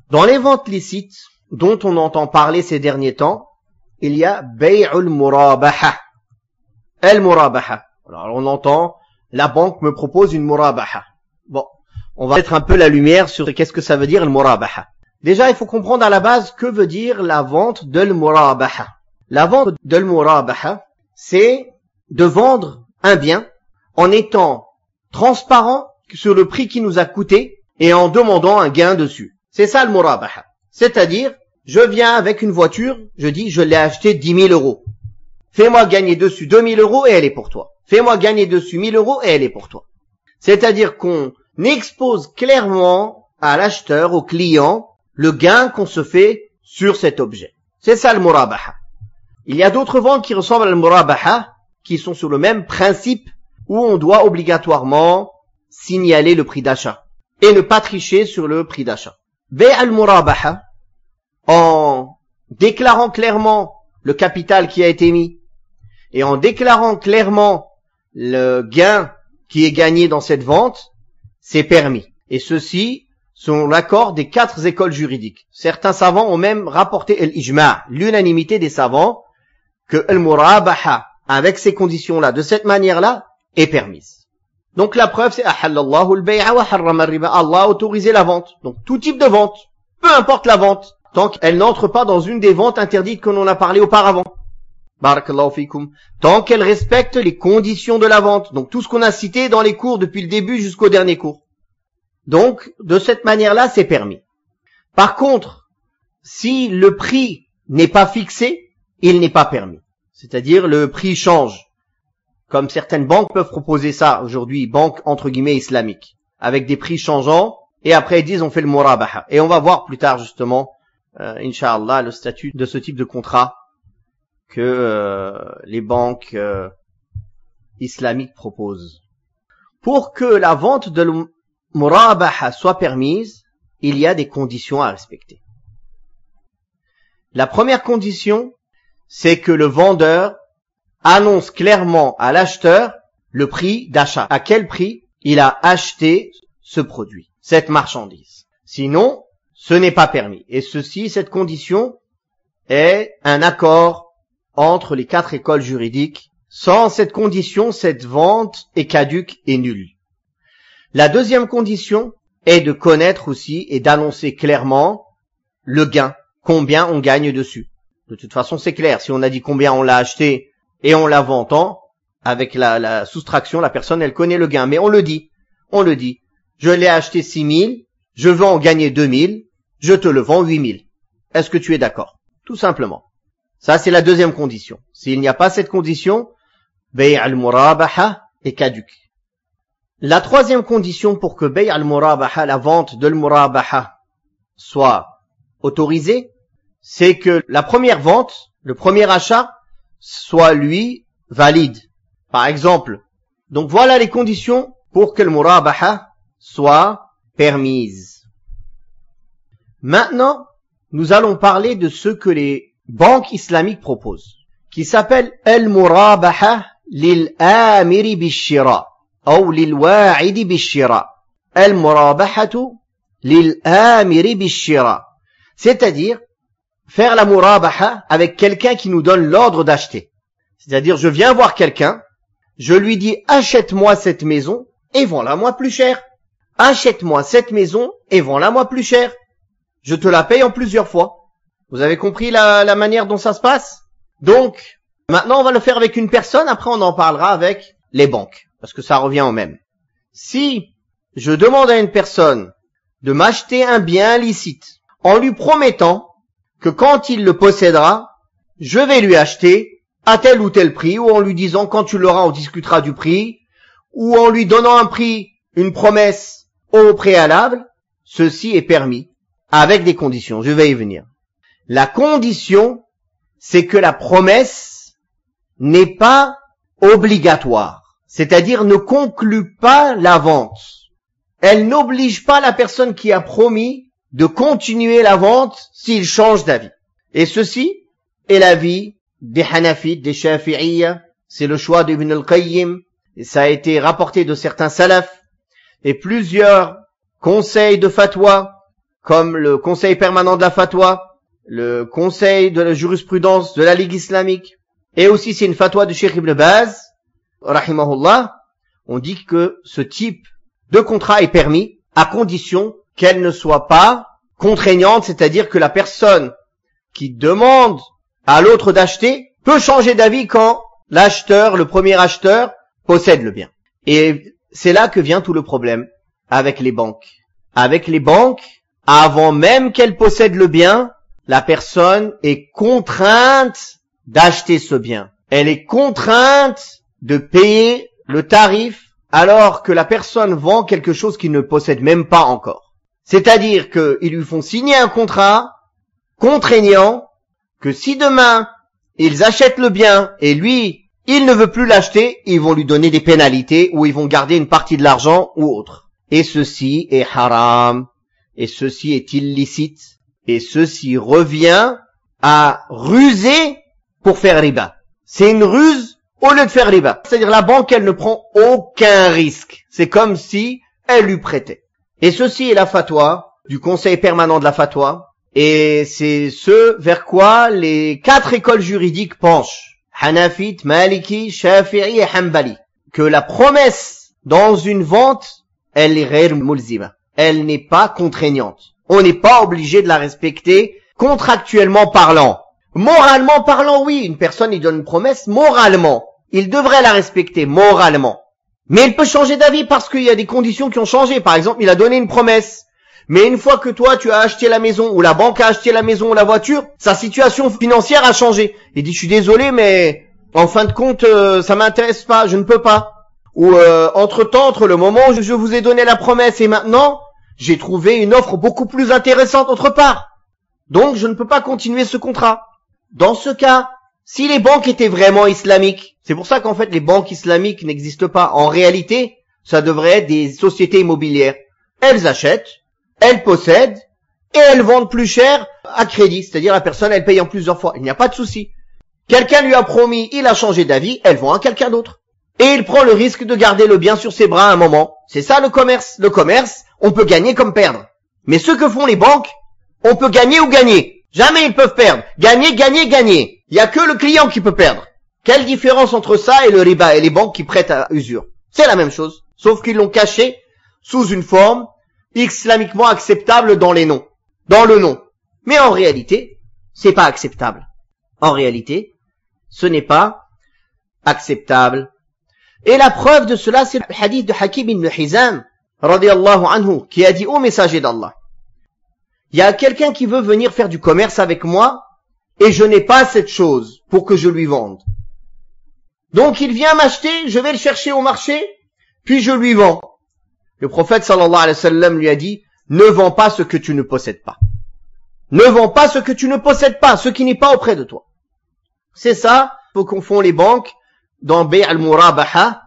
Dans les ventes licites, dont on entend parler ces derniers temps, il y a bay'ul murabaha. Al-murabaha. Alors on entend, la banque me propose une murabaha. Bon, on va mettre un peu la lumière sur qu'est-ce que ça veut dire le murabaha. Déjà, il faut comprendre à la base que veut dire la vente de l'murabaha. La vente de l'murabaha, c'est de vendre un bien en étant transparent sur le prix qui nous a coûté et en demandant un gain dessus. C'est ça le murabaha. C'est-à-dire, je viens avec une voiture, je dis, je l'ai achetée 10 000 euros. Fais-moi gagner dessus 2 000 euros et elle est pour toi. Fais-moi gagner dessus 1 000 euros et elle est pour toi. C'est-à-dire qu'on expose clairement à l'acheteur, au client, le gain qu'on se fait sur cet objet. C'est ça le murabaha. Il y a d'autres ventes qui ressemblent à le murabaha, qui sont sur le même principe, où on doit obligatoirement signaler le prix d'achat et ne pas tricher sur le prix d'achat. Bay' al-murabaha, en déclarant clairement le capital qui a été mis et en déclarant clairement le gain qui est gagné dans cette vente, c'est permis. Et ceci, selon l'accord des 4 écoles juridiques. Certains savants ont même rapporté l'ijma', l'unanimité des savants, que al-murabaha, avec ces conditions-là, de cette manière-là, est permise. Donc la preuve, c'est ahallallahu al-bay'a wa harrama ar-riba. Allah a autorisé la vente. Donc tout type de vente, peu importe la vente, tant qu'elle n'entre pas dans une des ventes interdites que l'on a parlé auparavant. Barakallahu fikum. Tant qu'elle respecte les conditions de la vente. Donc tout ce qu'on a cité dans les cours depuis le début jusqu'au dernier cours. Donc, de cette manière-là, c'est permis. Par contre, si le prix n'est pas fixé, il n'est pas permis. C'est-à-dire, le prix change. Comme certaines banques peuvent proposer ça aujourd'hui, banques entre guillemets islamiques, avec des prix changeants, et après ils disent on fait le murabaha. Et on va voir plus tard justement, Inch'Allah, le statut de ce type de contrat que les banques islamiques proposent. Pour que la vente de murabaha soit permise, il y a des conditions à respecter. La première condition, c'est que le vendeur annonce clairement à l'acheteur le prix d'achat. À quel prix il a acheté ce produit, cette marchandise. Sinon, ce n'est pas permis. Et cette condition est un accord entre les 4 écoles juridiques. Sans cette condition, cette vente est caduque et nulle. La deuxième condition est de connaître aussi et d'annoncer clairement le gain, combien on gagne dessus. De toute façon, c'est clair. Si on a dit combien on l'a acheté et on la vend tant, avec la soustraction, la personne, elle connaît le gain. Mais on le dit. Je l'ai acheté 6 000, je veux en gagner 2 000, je te le vends 8 000. Est-ce que tu es d'accord? Tout simplement. Ça, c'est la deuxième condition. S'il n'y a pas cette condition, bay' al-murabaha est caduque. La troisième condition pour que bay' al-murabaha, la vente de al-murabaha, soit autorisée, c'est que la première vente, le premier achat, soit lui valide. Par exemple, donc voilà les conditions pour que le murabaha soit permise. Maintenant, nous allons parler de ce que les banques islamiques proposent, qui s'appelle al-murabaha lil-amiri bish-shira ou lil-wa'idi bish-shira. Al-murabahatu lil-amiri bish-shira. C'est-à-dire faire la murabaha avec quelqu'un qui nous donne l'ordre d'acheter. C'est-à-dire, je viens voir quelqu'un, je lui dis, achète-moi cette maison et vends-la moi plus cher. Achète-moi cette maison et vends-la moi plus cher. Je te la paye en plusieurs fois. Vous avez compris la manière dont ça se passe? Donc, maintenant on va le faire avec une personne, après on en parlera avec les banques, parce que ça revient au même. Si je demande à une personne de m'acheter un bien licite, en lui promettant que quand il le possédera, je vais lui acheter à tel ou tel prix, ou en lui disant quand tu l'auras on discutera du prix, ou en lui donnant un prix, une promesse au préalable, ceci est permis, avec des conditions, je vais y venir. La condition, c'est que la promesse n'est pas obligatoire, c'est-à-dire ne conclut pas la vente. Elle n'oblige pas la personne qui a promis de continuer la vente s'il change d'avis. Et ceci est l'avis des Hanafites, des Shafi'iyya, c'est le choix d'Ibn al-Qayyim, et ça a été rapporté de certains salafs, et plusieurs conseils de fatwa, comme le Conseil permanent de la fatwa, le Conseil de la jurisprudence de la Ligue islamique, et aussi c'est une fatwa de Cheikh Ibn Baz, rahimahullah, on dit que ce type de contrat est permis à condition qu'elle ne soit pas contraignante, c'est-à-dire que la personne qui demande à l'autre d'acheter peut changer d'avis quand l'acheteur, le premier acheteur, possède le bien. Et c'est là que vient tout le problème avec les banques. Avec les banques, avant même qu'elles possèdent le bien, la personne est contrainte d'acheter ce bien. Elle est contrainte de payer le tarif alors que la personne vend quelque chose qu'il ne possède même pas encore. C'est-à-dire qu'ils lui font signer un contrat contraignant que si demain ils achètent le bien et lui, il ne veut plus l'acheter, ils vont lui donner des pénalités ou ils vont garder une partie de l'argent ou autre. Et ceci est haram, et ceci est illicite, et ceci revient à ruser pour faire riba. C'est une ruse au lieu de faire riba. C'est-à-dire la banque, elle ne prend aucun risque. C'est comme si elle lui prêtait. Et ceci est la fatwa du Conseil permanent de la fatwa. Et c'est ce vers quoi les 4 écoles juridiques penchent. Hanafite, Maliki, Shafi'i et Hanbali. Que la promesse dans une vente, elle est ghayr mulzima. Elle n'est pas contraignante. On n'est pas obligé de la respecter contractuellement parlant. Moralement parlant, oui, une personne il donne une promesse moralement. Il devrait la respecter moralement. Mais il peut changer d'avis parce qu'il y a des conditions qui ont changé. Par exemple, il a donné une promesse. Mais une fois que toi, tu as acheté la maison, ou la banque a acheté la maison ou la voiture, sa situation financière a changé. Il dit, je suis désolé, mais en fin de compte, ça m'intéresse pas, je ne peux pas. Ou entre-temps, entre le moment où je vous ai donné la promesse et maintenant, j'ai trouvé une offre beaucoup plus intéressante autre part. Donc, je ne peux pas continuer ce contrat. Dans ce cas, si les banques étaient vraiment islamiques, c'est pour ça qu'en fait les banques islamiques n'existent pas. En réalité, ça devrait être des sociétés immobilières. Elles achètent, elles possèdent, et elles vendent plus cher à crédit. C'est-à-dire la personne, elle paye en plusieurs fois. Il n'y a pas de souci. Quelqu'un lui a promis, il a changé d'avis, elle vend à quelqu'un d'autre. Et il prend le risque de garder le bien sur ses bras à un moment. C'est ça le commerce. Le commerce, on peut gagner comme perdre. Mais ce que font les banques, on peut gagner ou gagner. Jamais ils peuvent perdre. Gagner, gagner, gagner. Il n'y a que le client qui peut perdre. Quelle différence entre ça et le riba et les banques qui prêtent à usure? C'est la même chose. Sauf qu'ils l'ont caché sous une forme islamiquement acceptable dans les noms. Dans le nom. Mais en réalité, c'est pas acceptable. En réalité, ce n'est pas acceptable. Et la preuve de cela, c'est le hadith de Hakim ibn Hizam, radiyallahu anhu, qui a dit au messager d'Allah, il y a quelqu'un qui veut venir faire du commerce avec moi, et je n'ai pas cette chose pour que je lui vende. Donc il vient m'acheter, je vais le chercher au marché, puis je lui vends. Le prophète sallallahu alayhi wa sallam lui a dit, ne vends pas ce que tu ne possèdes pas. Ne vends pas ce que tu ne possèdes pas, ce qui n'est pas auprès de toi. C'est ça, faut qu'on font les banques dans Bay' al-Murabaha.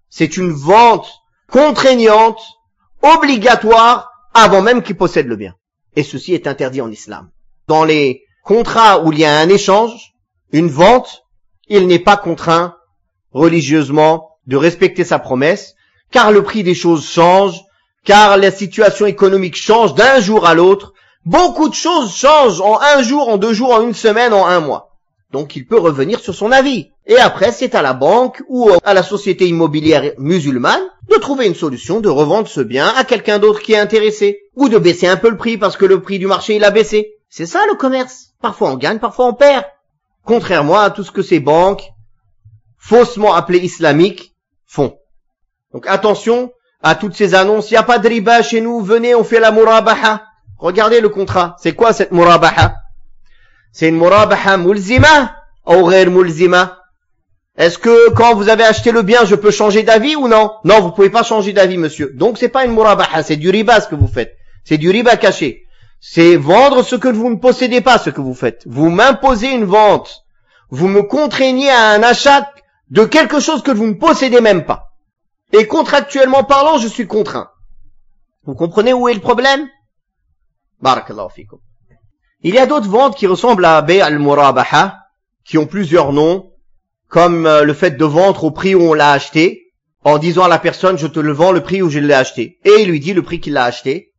C'est une vente contraignante, obligatoire, avant même qu'il possède le bien. Et ceci est interdit en islam. Dans les contrats où il y a un échange, une vente, il n'est pas contraint religieusement de respecter sa promesse, car le prix des choses change, car la situation économique change d'un jour à l'autre. Beaucoup de choses changent en un jour, en 2 jours, en 1 semaine, en 1 mois. Donc il peut revenir sur son avis. Et après, c'est à la banque ou à la société immobilière musulmane de trouver une solution, de revendre ce bien à quelqu'un d'autre qui est intéressé. Ou de baisser un peu le prix parce que le prix du marché il a baissé. C'est ça le commerce. Parfois on gagne, parfois on perd. Contrairement à tout ce que ces banques, faussement appelées islamiques, font. Donc attention à toutes ces annonces. Il n'y a pas de riba chez nous, venez, on fait la murabaha. Regardez le contrat. C'est quoi cette murabaha? C'est une murabaha mulzima ou ghayr mulzima? Est-ce que quand vous avez acheté le bien, je peux changer d'avis ou non? Non, vous pouvez pas changer d'avis, monsieur. Donc c'est pas une murabaha, c'est du riba ce que vous faites. C'est du riba caché. C'est vendre ce que vous ne possédez pas, ce que vous faites. Vous m'imposez une vente. Vous me contraignez à un achat de quelque chose que vous ne possédez même pas. Et contractuellement parlant, je suis contraint. Vous comprenez où est le problème? Barakallahu fikum. Il y a d'autres ventes qui ressemblent à Bay' al-Murabaha, qui ont plusieurs noms, comme le fait de vendre au prix où on l'a acheté, en disant à la personne, je te le vends le prix où je l'ai acheté. Et il lui dit le prix qu'il l'a acheté.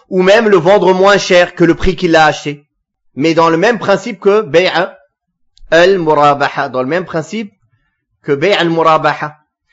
ou même le vendre moins cher que le prix qu'il a acheté. Mais dans le même principe que Bay' al-Murabaha, dans le même principe que Bay' al-Murabaha.